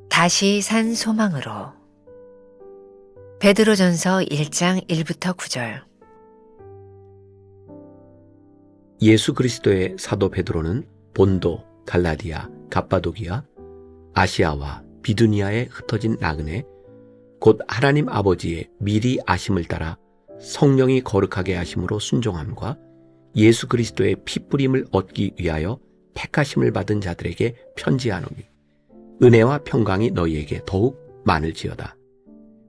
다시 산 소망으로. 베드로전서 1장 1부터 9절. 예수 그리스도의 사도 베드로는 본도, 갈라디아, 갑바도기아, 아시아와 비두니아에 흩어진 나그네, 곧 하나님 아버지의 미리 아심을 따라 성령이 거룩하게 하심으로 순종함과 예수 그리스도의 피뿌림을 얻기 위하여 택하심을 받은 자들에게 편지하노니 은혜와 평강이 너희에게 더욱 많을지어다.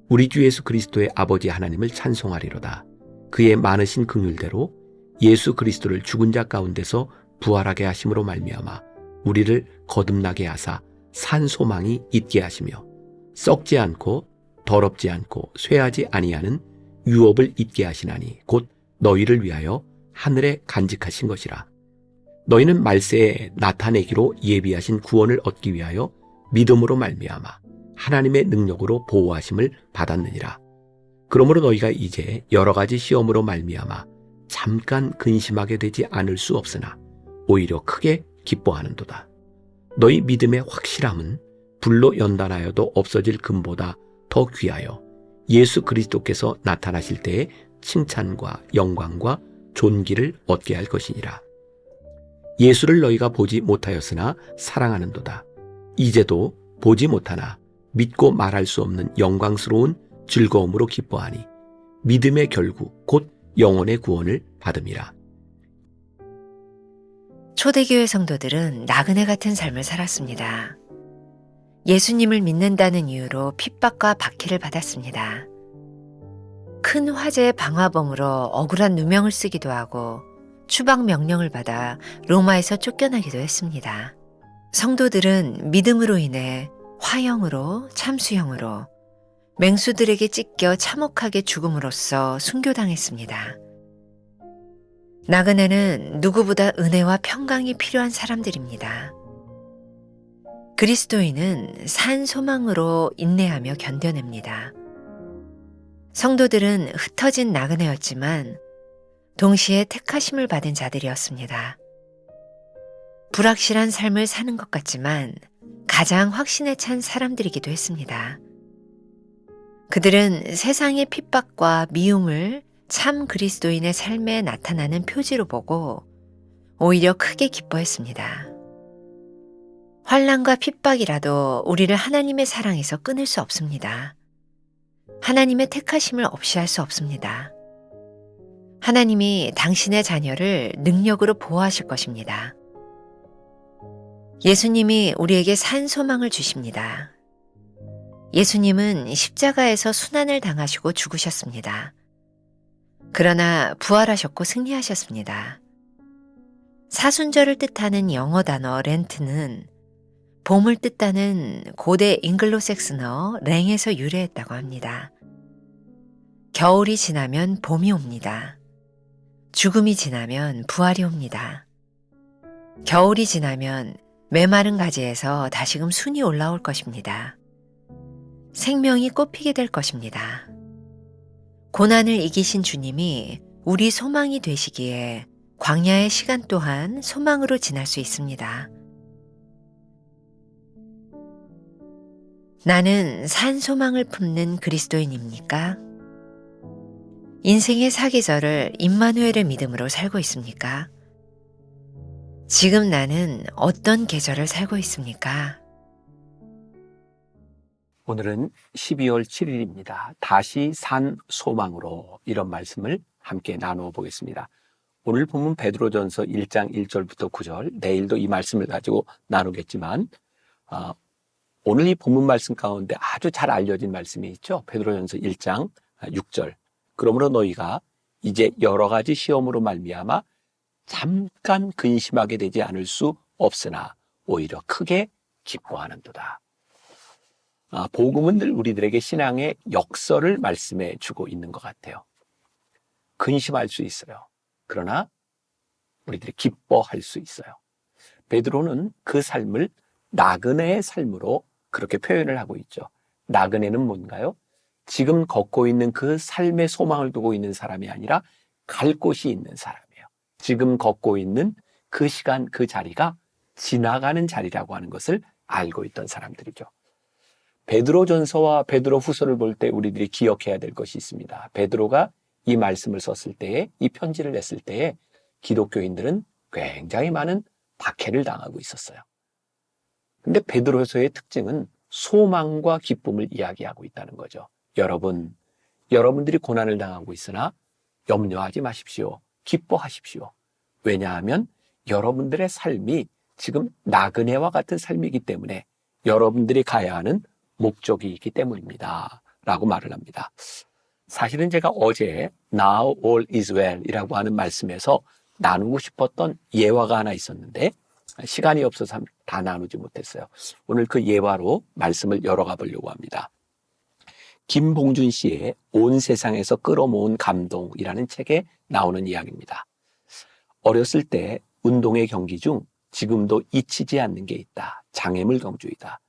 우리 주 예수 그리스도의 아버지 하나님을 찬송하리로다. 그의 많으신 긍휼대로 예수 그리스도를 죽은 자 가운데서 부활하게 하심으로 말미암아 우리를 거듭나게 하사 산 소망이 있게 하시며 썩지 않고 더럽지 않고 쇠하지 아니하는 유업을 있게 하시나니 곧 너희를 위하여 하늘에 간직하신 것이라. 너희는 말세에 나타내기로 예비하신 구원을 얻기 위하여 믿음으로 말미암아 하나님의 능력으로 보호하심을 받았느니라. 그러므로 너희가 이제 여러 가지 시험으로 말미암아 잠깐 근심하게 되지 않을 수 없으나 오히려 크게 기뻐하는도다. 너희 믿음의 확실함은 불로 연단하여도 없어질 금보다 더 귀하여 예수 그리스도께서 나타나실 때에 칭찬과 영광과 존귀를 얻게 할 것이니라. 예수를 너희가 보지 못하였으나 사랑하는도다. 이제도 보지 못하나 믿고 말할 수 없는 영광스러운 즐거움으로 기뻐하니 믿음의 결국 곧 영혼의 구원을 받음이라. 초대교회 성도들은 나그네 같은 삶을 살았습니다. 예수님을 믿는다는 이유로 핍박과 박해를 받았습니다. 큰 화재의 방화범으로 억울한 누명을 쓰기도 하고 추방 명령을 받아 로마에서 쫓겨나기도 했습니다. 성도들은 믿음으로 인해 화형으로 참수형으로 맹수들에게 찢겨 참혹하게 죽음으로써 순교당했습니다. 나그네는 누구보다 은혜와 평강이 필요한 사람들입니다. 그리스도인은 산 소망으로 인내하며 견뎌냅니다. 성도들은 흩어진 나그네였지만 동시에 택하심을 받은 자들이었습니다. 불확실한 삶을 사는 것 같지만 가장 확신에 찬 사람들이기도 했습니다. 그들은 세상의 핍박과 미움을 참 그리스도인의 삶에 나타나는 표지로 보고 오히려 크게 기뻐했습니다. 환난과 핍박이라도 우리를 하나님의 사랑에서 끊을 수 없습니다. 하나님의 택하심을 없이 할 수 없습니다. 하나님이 당신의 자녀를 능력으로 보호하실 것입니다. 예수님이 우리에게 산 소망을 주십니다. 예수님은 십자가에서 순환을 당하시고 죽으셨습니다. 그러나 부활하셨고 승리하셨습니다. 사순절을 뜻하는 영어 단어 렌트는 봄을 뜻하는 고대 잉글로색스너 랭에서 유래했다고 합니다. 겨울이 지나면 봄이 옵니다. 죽음이 지나면 부활이 옵니다. 겨울이 지나면 메마른 가지에서 다시금 순이 올라올 것입니다. 생명이 꽃피게 될 것입니다. 고난을 이기신 주님이 우리 소망이 되시기에 광야의 시간 또한 소망으로 지날 수 있습니다. 나는 산 소망을 품는 그리스도인입니까? 인생의 사계절을 임마누엘의 믿음으로 살고 있습니까? 지금 나는 어떤 계절을 살고 있습니까? 오늘은 12월 7일입니다. 다시 산 소망으로 이런 말씀을 함께 나누어 보겠습니다. 오늘 본문 베드로전서 1장 1절부터 9절, 내일도 이 말씀을 가지고 나누겠지만 오늘 이 본문 말씀 가운데 아주 잘 알려진 말씀이 있죠. 베드로전서 1장 6절. 그러므로 너희가 이제 여러 가지 시험으로 말미암아 잠깐 근심하게 되지 않을 수 없으나 오히려 크게 기뻐하는도다. 복음은 늘 우리들에게 신앙의 역설을 말씀해 주고 있는 것 같아요. 근심할 수 있어요. 그러나 우리들이 기뻐할 수 있어요. 베드로는 그 삶을 나그네의 삶으로 그렇게 표현을 하고 있죠. 나그네는 뭔가요? 지금 걷고 있는 그 삶의 소망을 두고 있는 사람이 아니라 갈 곳이 있는 사람이에요. 지금 걷고 있는 그 시간, 그 자리가 지나가는 자리라고 하는 것을 알고 있던 사람들이죠. 베드로전서와 베드로후서를 볼 때 우리들이 기억해야 될 것이 있습니다. 베드로가 이 말씀을 썼을 때에, 이 편지를 냈을 때에 기독교인들은 굉장히 많은 박해를 당하고 있었어요. 근데 베드로서의 특징은 소망과 기쁨을 이야기하고 있다는 거죠. 여러분들이 고난을 당하고 있으나 염려하지 마십시오. 기뻐하십시오. 왜냐하면 여러분들의 삶이 지금 나그네와 같은 삶이기 때문에 여러분들이 가야 하는 목적이 있기 때문입니다. 라고 말을 합니다. 사실은 제가 어제 Now all is well 이라고 하는 말씀에서 나누고 싶었던 예화가 하나 있었는데 시간이 없어서 다 나누지 못했어요. 오늘 그 예화로 말씀을 열어가 보려고 합니다. 김봉준 씨의 온 세상에서 끌어모은 감동이라는 책에 나오는 이야기입니다. 어렸을 때 운동의 경기 중 지금도 잊히지 않는 게 있다. 장애물 경주이다.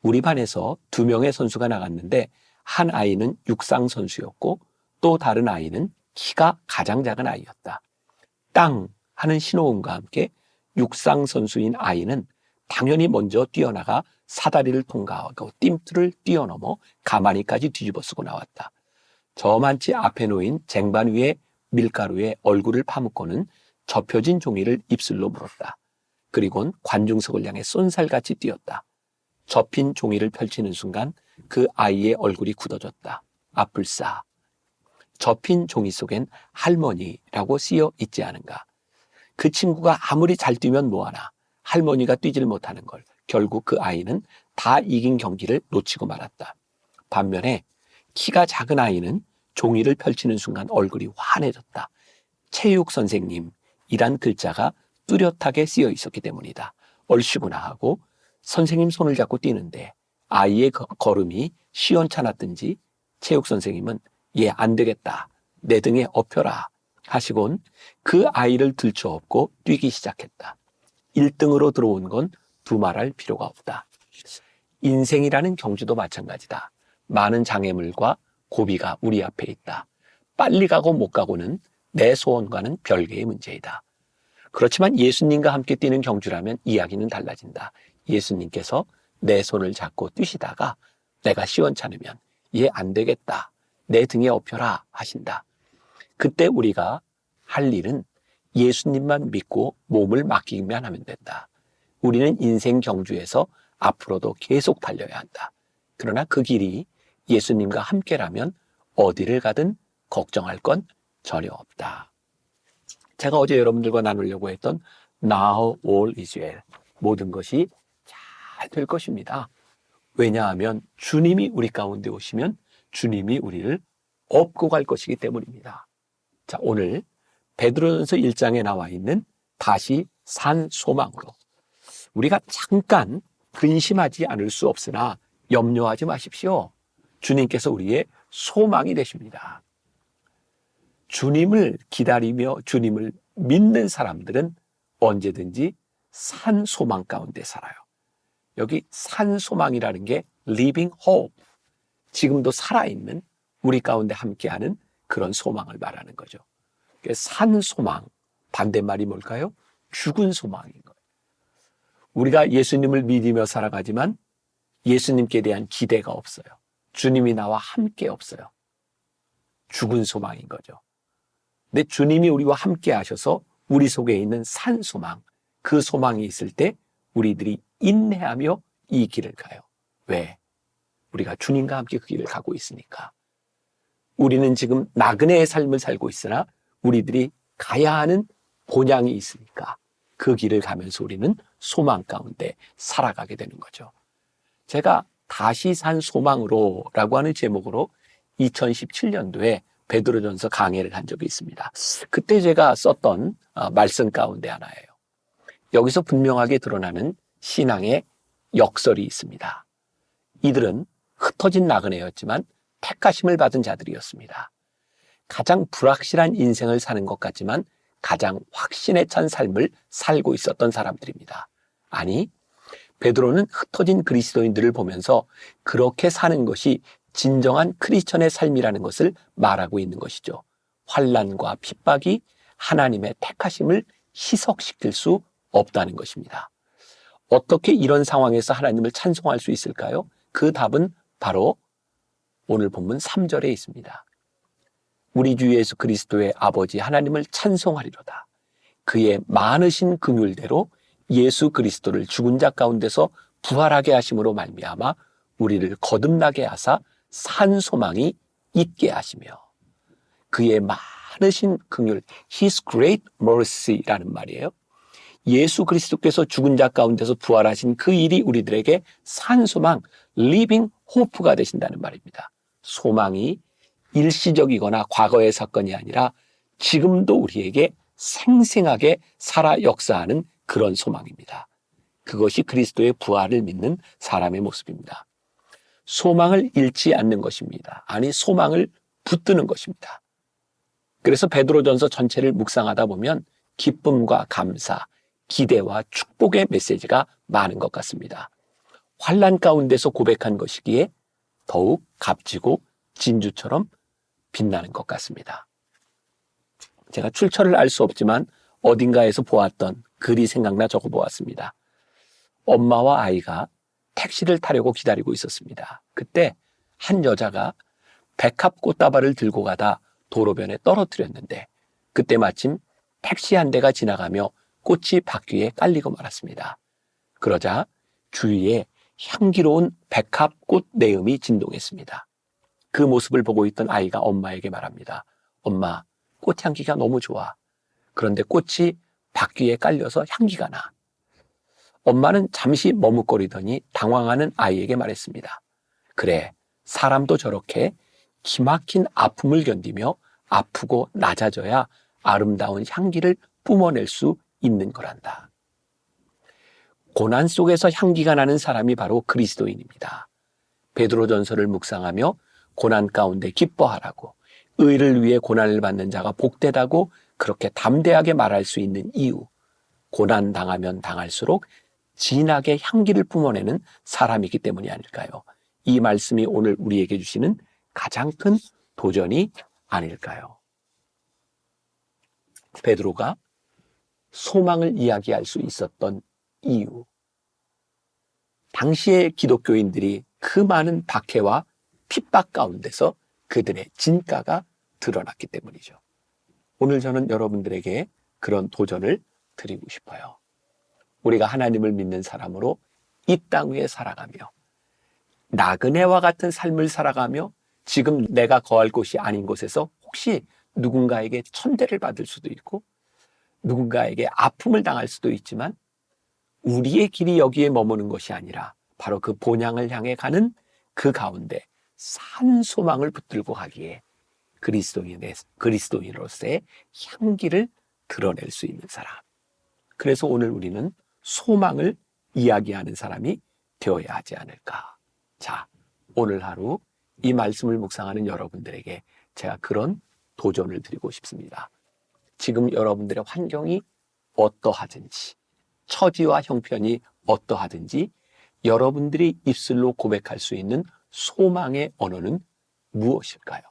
우리 반에서 2명의 선수가 나갔는데 한 아이는 육상 선수였고 또 다른 아이는 키가 가장 작은 아이였다. 땅 하는 신호음과 함께 육상 선수인 아이는 당연히 먼저 뛰어나가 사다리를 통과하고 띰틀을 뛰어넘어 가마니까지 뒤집어 쓰고 나왔다. 저만치 앞에 놓인 쟁반 위에 밀가루에 얼굴을 파묻고는 접혀진 종이를 입술로 물었다. 그리곤 관중석을 향해 쏜살같이 뛰었다. 접힌 종이를 펼치는 순간 그 아이의 얼굴이 굳어졌다. 아플싸. 접힌 종이 속엔 할머니라고 쓰여 있지 않은가. 그 친구가 아무리 잘 뛰면 뭐하나 할머니가 뛰질 못하는 걸. 결국 그 아이는 다 이긴 경기를 놓치고 말았다. 반면에 키가 작은 아이는 종이를 펼치는 순간 얼굴이 환해졌다. 체육 선생님이란 글자가 뚜렷하게 쓰여 있었기 때문이다. 얼씨구나 하고 선생님 손을 잡고 뛰는데 아이의 걸음이 시원찮았든지 체육 선생님은 얘 안 되겠다. 내 등에 업혀라 하시곤 그 아이를 들쳐업고 뛰기 시작했다. 1등으로 들어온 건 두말할 필요가 없다. 인생이라는 경주도 마찬가지다. 많은 장애물과 고비가 우리 앞에 있다. 빨리 가고 못 가고는 내 소원과는 별개의 문제이다. 그렇지만 예수님과 함께 뛰는 경주라면 이야기는 달라진다. 예수님께서 내 손을 잡고 뛰시다가 내가 시원찮으면 얘 안 되겠다. 내 등에 업혀라 하신다. 그때 우리가 할 일은 예수님만 믿고 몸을 맡기기만 하면 된다. 우리는 인생 경주에서 앞으로도 계속 달려야 한다. 그러나 그 길이 예수님과 함께라면 어디를 가든 걱정할 건 전혀 없다. 제가 어제 여러분들과 나누려고 했던 Now all is well. 모든 것이 잘 될 것입니다. 왜냐하면 주님이 우리 가운데 오시면 주님이 우리를 업고 갈 것이기 때문입니다. 자, 오늘 베드로전서 1장에 나와 있는 다시 산 소망으로 우리가 잠깐 근심하지 않을 수 없으나 염려하지 마십시오. 주님께서 우리의 소망이 되십니다. 주님을 기다리며 주님을 믿는 사람들은 언제든지 산 소망 가운데 살아요. 여기 산 소망이라는 게 living hope, 지금도 살아있는 우리 가운데 함께하는 그런 소망을 말하는 거죠. 산 소망, 반대말이 뭘까요? 죽은 소망인 거예요. 우리가 예수님을 믿으며 살아가지만 예수님께 대한 기대가 없어요. 주님이 나와 함께 없어요. 죽은 소망인 거죠. 근데 주님이 우리와 함께 하셔서 우리 속에 있는 산 소망, 그 소망이 있을 때 우리들이 인내하며 이 길을 가요. 왜? 우리가 주님과 함께 그 길을 가고 있으니까. 우리는 지금 나그네의 삶을 살고 있으나 우리들이 가야 하는 본향이 있으니까 그 길을 가면서 우리는 소망 가운데 살아가게 되는 거죠. 제가 다시 산 소망으로 라고 하는 제목으로 2017년도에 베드로전서 강해를 한 적이 있습니다. 그때 제가 썼던 말씀 가운데 하나예요. 여기서 분명하게 드러나는 신앙의 역설이 있습니다. 이들은 흩어진 나그네였지만 택하심을 받은 자들이었습니다. 가장 불확실한 인생을 사는 것 같지만 가장 확신에 찬 삶을 살고 있었던 사람들입니다. 아니, 베드로는 흩어진 그리스도인들을 보면서 그렇게 사는 것이 진정한 크리스천의 삶이라는 것을 말하고 있는 것이죠. 환난과 핍박이 하나님의 택하심을 희석시킬 수 없다는 것입니다. 어떻게 이런 상황에서 하나님을 찬송할 수 있을까요? 그 답은 바로 오늘 본문 3절에 있습니다. 우리 주 예수 그리스도의 아버지 하나님을 찬송하리로다. 그의 많으신 긍휼대로 예수 그리스도를 죽은 자 가운데서 부활하게 하심으로 말미암아 우리를 거듭나게 하사 산 소망이 있게 하시며, 그의 많으신 긍휼, His great mercy라는 말이에요. 예수 그리스도께서 죽은 자 가운데서 부활하신 그 일이 우리들에게 산 소망, living hope가 되신다는 말입니다. 소망이 일시적이거나 과거의 사건이 아니라 지금도 우리에게 생생하게 살아 역사하는 그런 소망입니다. 그것이 그리스도의 부활을 믿는 사람의 모습입니다. 소망을 잃지 않는 것입니다. 아니, 소망을 붙드는 것입니다. 그래서 베드로전서 전체를 묵상하다 보면 기쁨과 감사, 기대와 축복의 메시지가 많은 것 같습니다. 환난 가운데서 고백한 것이기에 더욱 값지고 진주처럼 빛나는 것 같습니다. 제가 출처를 알 수 없지만 어딘가에서 보았던 글이 생각나 적어보았습니다. 엄마와 아이가 택시를 타려고 기다리고 있었습니다. 그때 한 여자가 백합 꽃다발을 들고 가다 도로변에 떨어뜨렸는데, 그때 마침 택시 한 대가 지나가며 꽃이 바퀴에 깔리고 말았습니다. 그러자 주위에 향기로운 백합꽃 내음이 진동했습니다. 그 모습을 보고 있던 아이가 엄마에게 말합니다. 엄마, 꽃향기가 너무 좋아. 그런데 꽃이 바퀴에 깔려서 향기가 나. 엄마는 잠시 머뭇거리더니 당황하는 아이에게 말했습니다. 그래, 사람도 저렇게 기막힌 아픔을 견디며 아프고 낮아져야 아름다운 향기를 뿜어낼 수 있는 거란다. 고난 속에서 향기가 나는 사람이 바로 그리스도인입니다. 베드로전서를 묵상하며 고난 가운데 기뻐하라고, 의를 위해 고난을 받는 자가 복되다고 그렇게 담대하게 말할 수 있는 이유, 고난 당하면 당할수록 진하게 향기를 뿜어내는 사람이기 때문이 아닐까요? 이 말씀이 오늘 우리에게 주시는 가장 큰 도전이 아닐까요? 베드로가 소망을 이야기할 수 있었던 이유, 당시의 기독교인들이 그 많은 박해와 핍박 가운데서 그들의 진가가 드러났기 때문이죠. 오늘 저는 여러분들에게 그런 도전을 드리고 싶어요. 우리가 하나님을 믿는 사람으로 이 땅 위에 살아가며 나그네와 같은 삶을 살아가며 지금 내가 거할 곳이 아닌 곳에서 혹시 누군가에게 천대를 받을 수도 있고 누군가에게 아픔을 당할 수도 있지만 우리의 길이 여기에 머무는 것이 아니라 바로 그 본향을 향해 가는 그 가운데 산 소망을 붙들고 가기에 그리스도인으로서의 향기를 드러낼 수 있는 사람. 그래서 오늘 우리는 소망을 이야기하는 사람이 되어야 하지 않을까. 자, 오늘 하루 이 말씀을 묵상하는 여러분들에게 제가 그런 도전을 드리고 싶습니다. 지금 여러분들의 환경이 어떠하든지, 처지와 형편이 어떠하든지 여러분들이 입술로 고백할 수 있는 소망의 언어는 무엇일까요?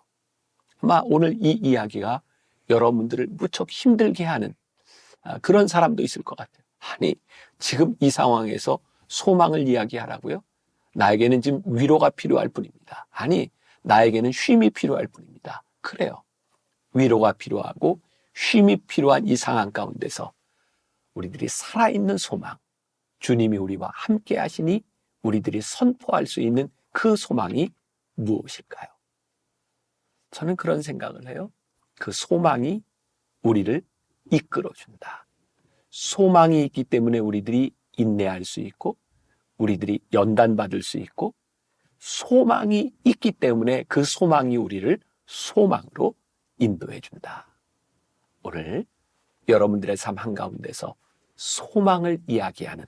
아마 오늘 이 이야기가 여러분들을 무척 힘들게 하는 그런 사람도 있을 것 같아요. 아니, 지금 이 상황에서 소망을 이야기하라고요? 나에게는 지금 위로가 필요할 뿐입니다. 아니, 나에게는 쉼이 필요할 뿐입니다. 그래요. 위로가 필요하고 쉼이 필요한 이 상황 가운데서 우리들이 살아있는 소망, 주님이 우리와 함께 하시니 우리들이 선포할 수 있는 그 소망이 무엇일까요? 저는 그런 생각을 해요. 그 소망이 우리를 이끌어준다. 소망이 있기 때문에 우리들이 인내할 수 있고 우리들이 연단받을 수 있고 소망이 있기 때문에 그 소망이 우리를 소망으로 인도해 준다. 오늘 여러분들의 삶 한가운데서 소망을 이야기하는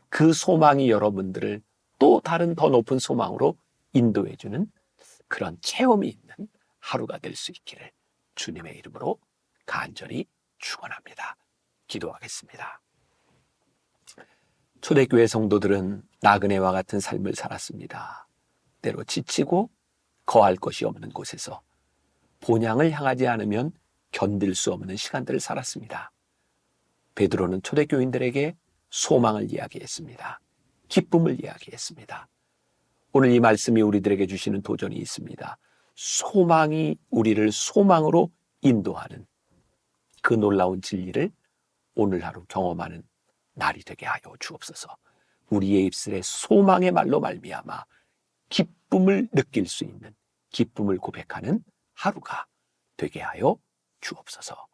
그 소망이 여러분들을 또 다른 더 높은 소망으로 인도해 주는 그런 체험이 있는 하루가 될 수 있기를 주님의 이름으로 간절히 축원합니다. 기도하겠습니다. 초대교회 성도들은 나그네와 같은 삶을 살았습니다. 때로 지치고 거할 것이 없는 곳에서 본향을 향하지 않으면 견딜 수 없는 시간들을 살았습니다. 베드로는 초대교인들에게 소망을 이야기했습니다. 기쁨을 이야기했습니다. 오늘 이 말씀이 우리들에게 주시는 도전이 있습니다. 소망이 우리를 소망으로 인도하는 그 놀라운 진리를 오늘 하루 경험하는 날이 되게 하여 주옵소서. 우리의 입술에 소망의 말로 말미암아 기쁨을 느낄 수 있는, 기쁨을 고백하는 하루가 되게 하여 주옵소서.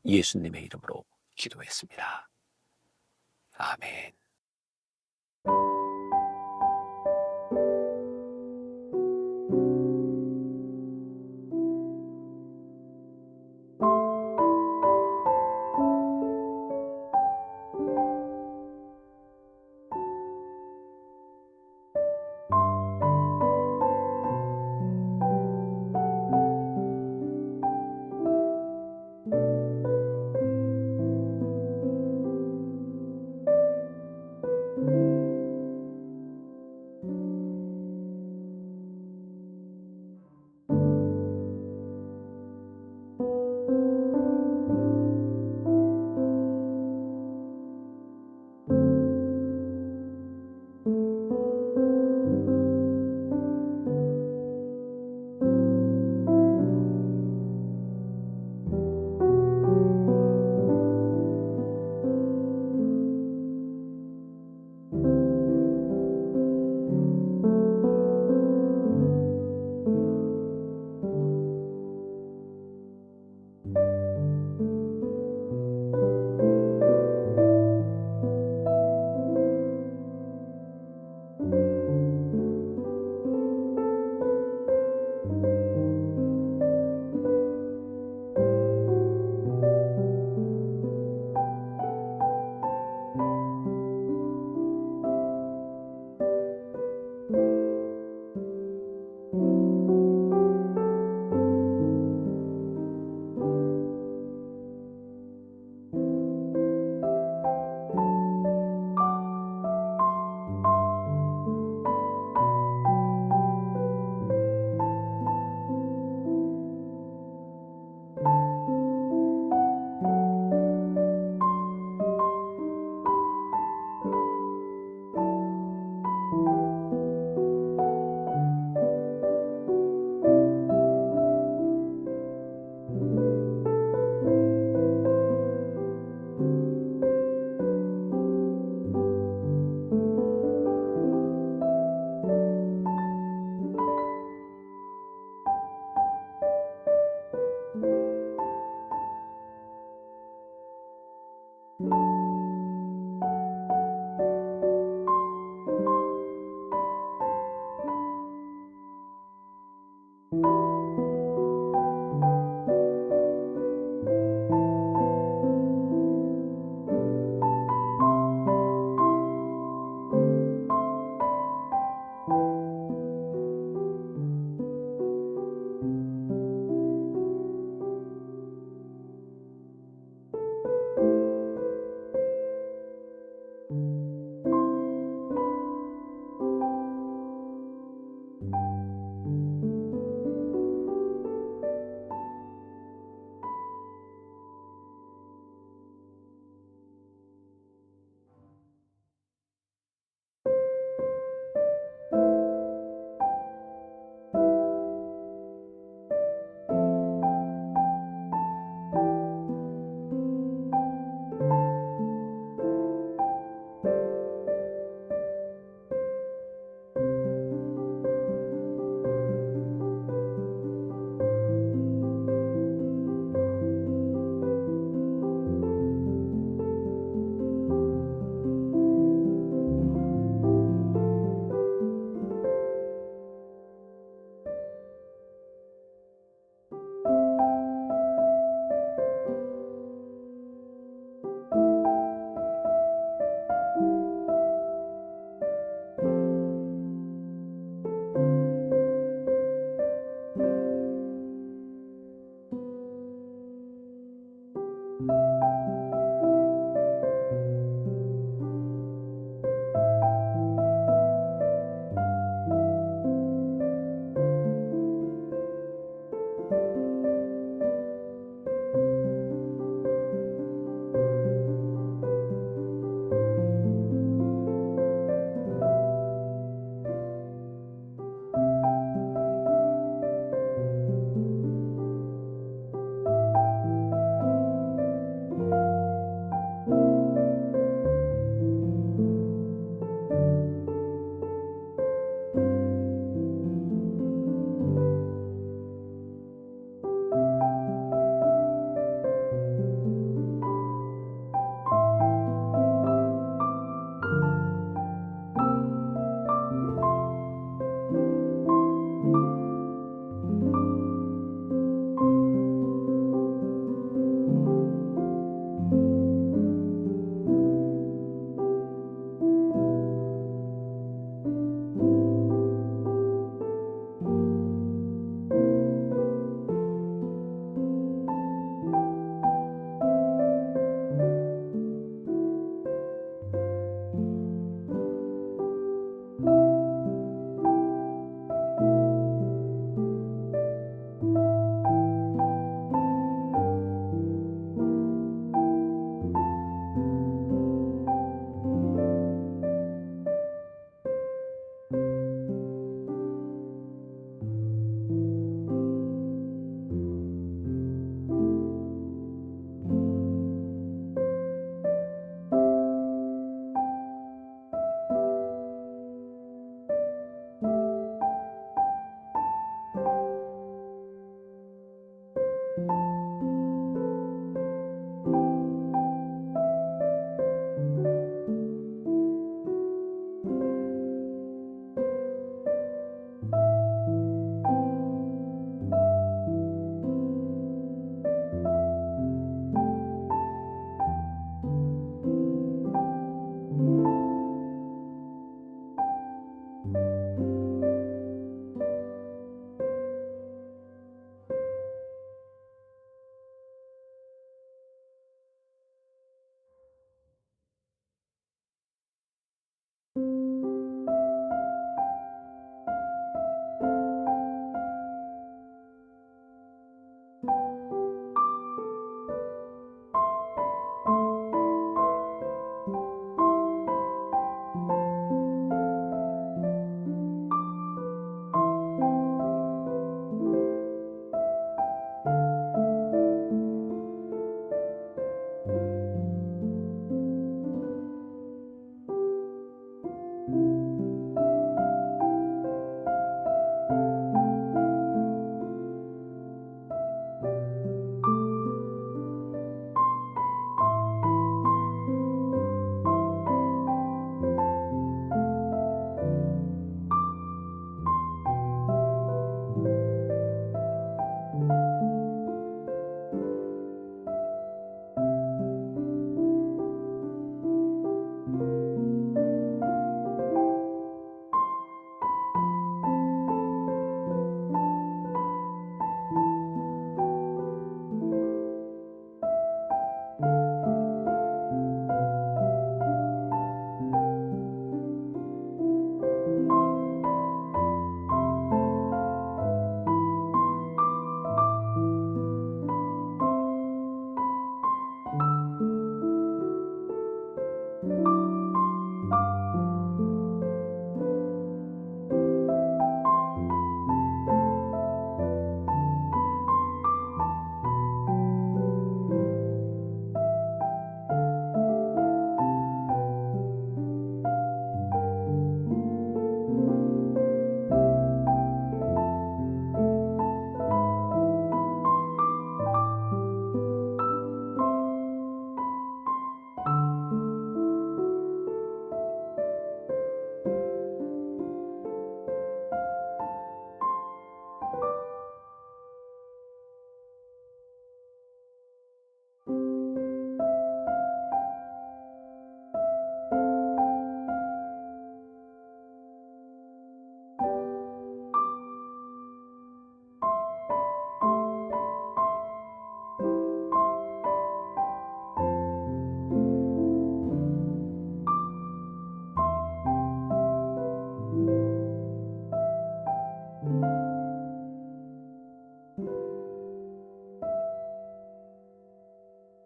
예수님의 이름으로 기도했습니다. 아멘.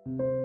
thank you